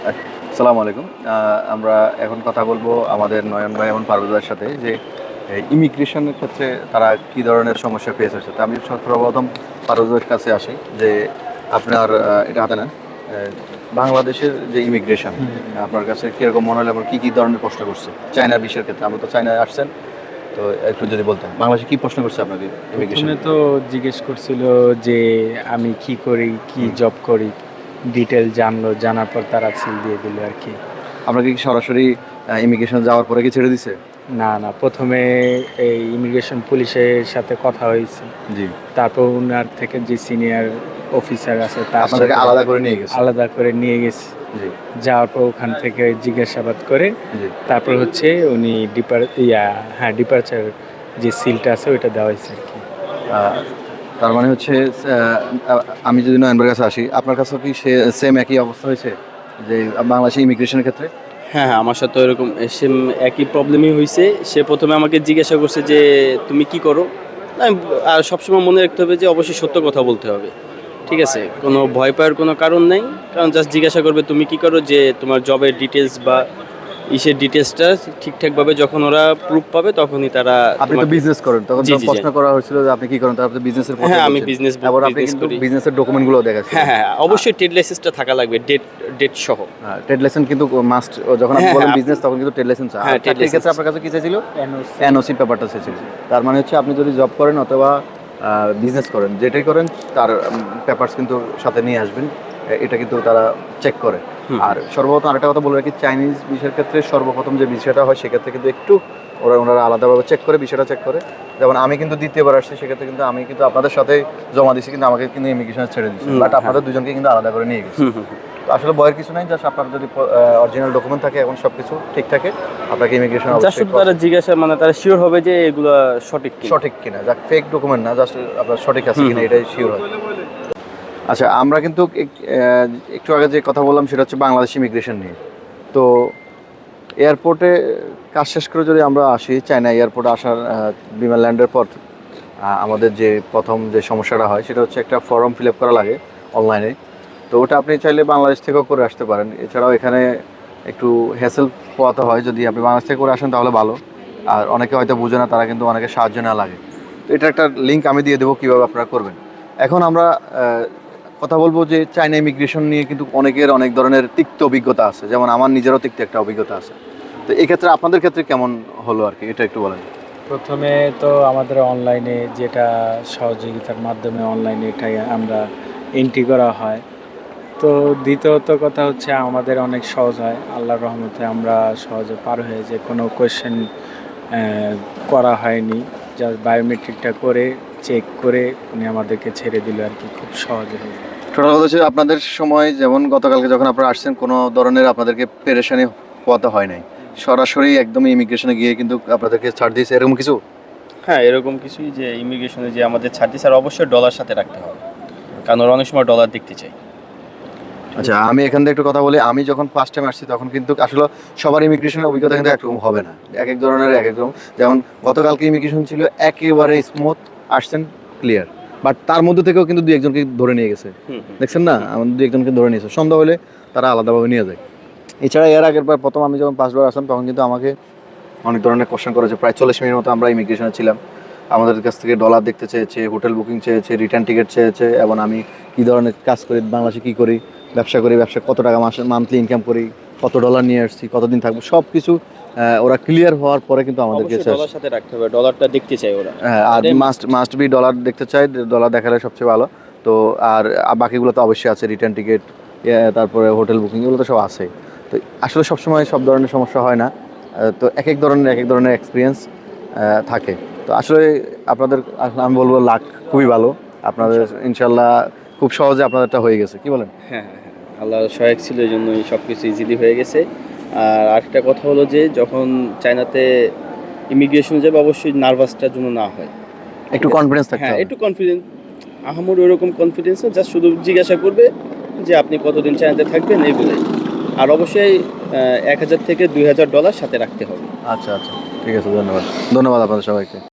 আসসালামু আলাইকুম। আমরা এখন কথা বলবো আমাদের নয়ন ভাই এবং পারভেজ ভাইয়ের সাথে যে ইমিগ্রেশনের ক্ষেত্রে তারা কি ধরনের সমস্যা ফেস হচ্ছে। তো আমি সর্বপ্রথম পারভেজ ভাইয়ের কাছে আসি যে আপনার এটা হাতে নেন বাংলাদেশের যে ইমিগ্রেশন আপনার কাছে কীরকম মনে হলো এবং কী কী ধরনের প্রশ্ন করছে চায়নার বিষয়ের ক্ষেত্রে? আপনি তো চায়নায় আসছেন, তো একটু যদি বলতেন বাংলাদেশে কী প্রশ্ন করছে আপনাকে ইমিগ্রেশন? প্রথমে তো জিজ্ঞেস করছিল যে আমি কি করি, কি জব করি, ডিটেল জানলো, জানার পর তারা সিল দিয়ে দিল আর কি। আপনাকে কি সরাসরি ইমিগ্রেশন যাওয়ার পরে কি ছেড়ে দিছে? না না, প্রথমে এই ইমিগ্রেশন পুলিশের সাথে কথা হয়েছে, জি। তারপর ওনার থেকে যে সিনিয়র অফিসার আছে তার আপনাদেরকে সাথে আলাদা করে নিয়ে গেছে? আলাদা করে নিয়ে গেছে। জি যাওয়ার পর ওখান থেকে জিজ্ঞাসাবাদ করে জি। তারপর হচ্ছে উনি ডিপারচার যে সিলটা আছে ওইটা দেওয়া হয়েছে আর কি। তার মানে হচ্ছে আমি যদি নয়নবার কাছে আসি, আপনার কাছেও কি সেম একই অবস্থা হয়েছে যে বাংলাদেশে ইমিগ্রেশনের ক্ষেত্রে? হ্যাঁ, হ্যাঁ, আমার সাথেও এরকম সেম একই প্রবলেমই হইছে। সে প্রথমে আমাকে জিজ্ঞাসা করছে যে, "তুমি কি করো?" আর সবসময় মনে রাখতে হবে যে অবশ্যই সত্য কথা বলতে হবে। ঠিক আছে? কোনো ভয় পাওয়ার কোনো কারণ নাই। কারণ জাস্ট জিজ্ঞাসা করবে, "তুমি কি করো?" যে তোমার জবের ডিটেইলস বা ইসের ডিটেইলসটা ঠিকঠাকভাবে যখন ওরা প্রুফ পাবে তখনই তারা আপনি তো বিজনেস করেন, তখন জি, তো জি, প্রশ্ন করা হয়েছিল যে আপনি কি করেন, তারপরে বিজনেসের কথা হ্যাঁ, আমি বলছেন। বিজনেস তারপর আপনি কিন্তু করি। বিজনেসের ডকুমেন্টগুলো দেখাচ্ছেন। হ্যাঁ, হ্যাঁ, অবশ্যই ট্রেড লাইসেন্সটা থাকা লাগবে ডেট সহ। হ্যাঁ, ট্রেড লাইসেন্স কিন্তু মাস্ট। যখন আপনি হ্যাঁ, বলেন হ্যাঁ, বিজনেস তখন কিন্তু ট্রেড লাইসেন্স চায়। হ্যাঁ, আর ট্রেড চাকরির ক্ষেত্রে লাইসেন্স। আপনার কাছে কি চাইছিল? NOC এনওসি পেপারটা চাইছিল। তার মানে হচ্ছে আপনি যদি জব করেন অথবা বিজনেস করেন, যেটাই করেন তার পেপারস কিন্তু সাথে নিয়ে আসবেন। এটা কিন্তু তারা চেক করে। আর সর্বপ্রথম আরেকটা কথা বলে রাখি, চাইনিজ ভিসার ক্ষেত্রে সর্বপ্রথম যে বিষয়টা হয় সেক্ষেত্রে কিন্তু একটু ওনারা আলাদাভাবে চেক করে, বিষয়টা চেক করে। যেমন আমি কিন্তু দ্বিতীয়বার আসছি, সেক্ষেত্রে কিন্তু আমি কিন্তু আপনাদের সাথে জমা দিচ্ছি, কিন্তু আমাকে কিন্তু ইমিগ্রেশনে ছেড়ে দিচ্ছি, বাট আপনাদের দুজনকে কিন্তু আলাদা করে নিয়ে গেছি। তো আসলে ভয়ের কিছু নাই, জাস্ট আপনার যদি অরিজিনাল ডকুমেন্ট থাকে এবং সব কিছু ঠিক থাকে, আপনাকে ইমিগ্রেশন জাস্ট শুধু তারা জিজ্ঞাসা তারা শিওর হবে যে এগুলো সঠিক কিনা। সঠিক কিনা, যা ফেক ডকুমেন্ট না, জাস্ট আপনার সঠিক আছে কিনা এটাই শিওর হয়। আচ্ছা, আমরা কিন্তু একটু আগে যে কথা বললাম সেটা হচ্ছে বাংলাদেশ ইমিগ্রেশন নিয়ে। তো এয়ারপোর্টে কাজ শেষ করে যদি আমরা আসি, চায়না এয়ারপোর্টে আসার বিমান ল্যান্ডের পর আমাদের যে প্রথম যে সমস্যাটা হয় সেটা হচ্ছে একটা ফর্ম ফিল আপ করা লাগে অনলাইনে। তো ওটা আপনি চাইলে বাংলাদেশ থেকেও করে আসতে পারেন। এছাড়াও এখানে একটু হ্যাসেল পোয়াতে হয়, যদি আপনি বাংলাদেশ থেকে করে আসেন তাহলে ভালো। আর অনেকে হয়তো বুঝে না, তারা কিন্তু অনেকে সাহায্য না লাগে। তো এটা একটা লিঙ্ক আমি দিয়ে দেবো কীভাবে আপনারা করবেন। এখন আমরা কথা বলবো যে চায়না ইমিগ্রেশন নিয়ে কিন্তু অনেকের অনেক ধরনের তিক্ত অভিজ্ঞতা আছে, যেমন আমার নিজেরও তিক্ত একটা অভিজ্ঞতা আছে। তো এই ক্ষেত্রে আপনাদের ক্ষেত্রে কেমন হলো আর কি, এটা একটু বলেন। প্রথমে তো আমাদের অনলাইনে যেটা সহযোগিতার মাধ্যমে অনলাইনে এটাই আমরা এন্ট্রি করা হয়। তো দ্বিতীয়ত কথা হচ্ছে আমাদের অনেক সহজ হয়, আল্লাহর রহমতে আমরা সহজে পার হয়ে যে কোনো কোয়েশ্চেন করা হয়নি, জাস্ট বায়োমেট্রিকটা করে চেক করে উনি আমাদেরকে ছেড়ে দিল আর কি, খুব সহজে হয়ে গেল। টোটাল কথা হচ্ছে আপনাদের সময়, যেমন গতকালকে যখন আপনারা আসছেন, কোনো ধরনের আপনাদেরকে পেরেশানি পোয়াতে হয় নাই, সরাসরি একদম ইমিগ্রেশনে গিয়ে কিন্তু আপনাদেরকে ছাড় দিয়েছে, এরকম কিছু? হ্যাঁ, এরকম কিছুই যে ইমিগ্রেশনে যে আমাদের ছাড় দিচ্ছে, আর অবশ্যই ডলার সাথে রাখতে হবে, কারণ ওরা অনেক সময় ডলার দেখতে চাই। আচ্ছা, আমি এখান থেকে একটু কথা বলি। আমি যখন ফার্স্ট টাইম আসছি তখন কিন্তু আসলে সবার ইমিগ্রেশনের অভিজ্ঞতা কিন্তু একরকম হবে না, এক এক ধরনের এক এক রকম। যেমন গতকালকে ইমিগ্রেশন ছিল একেবারে স্মুথ, আসছেন ক্লিয়ার, বাট তার মধ্যে থেকেও কিন্তু দুই একজনকে ধরে নিয়ে গেছে, দেখছেন না? আমাদের দুই একজনকে ধরে নিয়েছে, সন্ধ্যা হলে তারা আলাদাভাবে নিয়ে যায়। এছাড়া এর আগের বার প্রথম আমি যখন 5 বার আসলাম তখন কিন্তু আমাকে অনেক ধরনের কোশ্চেন করেছে। প্রায় 40 মিনিট মতো আমরা ইমিগ্রেশনে ছিলাম। আমাদের কাছ থেকে ডলার দেখতে চেয়েছে, হোটেল বুকিং চেয়েছে, রিটার্ন টিকিট চেয়েছে, এবং আমি কী ধরনের কাজ করি, বাংলাদেশে কী করি, ব্যবসা করি, ব্যবসা কত টাকা মাসে মান্থলি ইনকাম করি, কত ডলার নিয়ে আসছি, কতদিন থাকবো, সব কিছু ওরা ক্লিয়ার হওয়ার পরে কিন্তু আমাদেরকে ডলার সাথে রাখতে হবে, ডলারটা দেখতে চাই ওরা। হ্যাঁ, আর মাস্ট বি ডলার দেখতে চাই, ডলার দেখালে সবচেয়ে ভালো। তো আর বাকিগুলো তো অবশ্যই আছে, রিটার্ন টিকিট, তারপরে হোটেল বুকিং, এগুলো তো সব আছে। তো আসলে সবসময় সব ধরনের সমস্যা হয় না। তো এক এক ধরনের এক্সপিরিয়েন্স থাকে। তো আসলে আপনাদের আমি বলবো লাক খুবই ভালো আপনাদের, ইনশাল্লাহ খুব সহজে আপনাদেরটা হয়ে গেছে, কি বলেন? হ্যাঁ, হ্যাঁ, হ্যাঁ, আল্লাহ সহায়ক ছিল, এই জন্যই সব কিছু ইজিলি হয়ে গেছে। আর আরেকটা কথা হলো যে যখন চায়নাতে ইমিগ্রেশন যাবে অবশ্যই নার্ভাসটার জন্য না হয়, একটু কনফিডেন্স থাকতে হ্যাঁ হবে। একটু কনফিডেন্ট, আহামরি ওরকম কনফিডেন্স না, জাস্ট শুধু জিজ্ঞাসা করবে যে আপনি কতদিন চায়নাতে থাকবেন এগুলোই। আর অবশ্যই 1000 থেকে $2000 সাথে রাখতে হবে। আচ্ছা আচ্ছা, ঠিক আছে, ধন্যবাদ। ধন্যবাদ আপনাদের সবাইকে।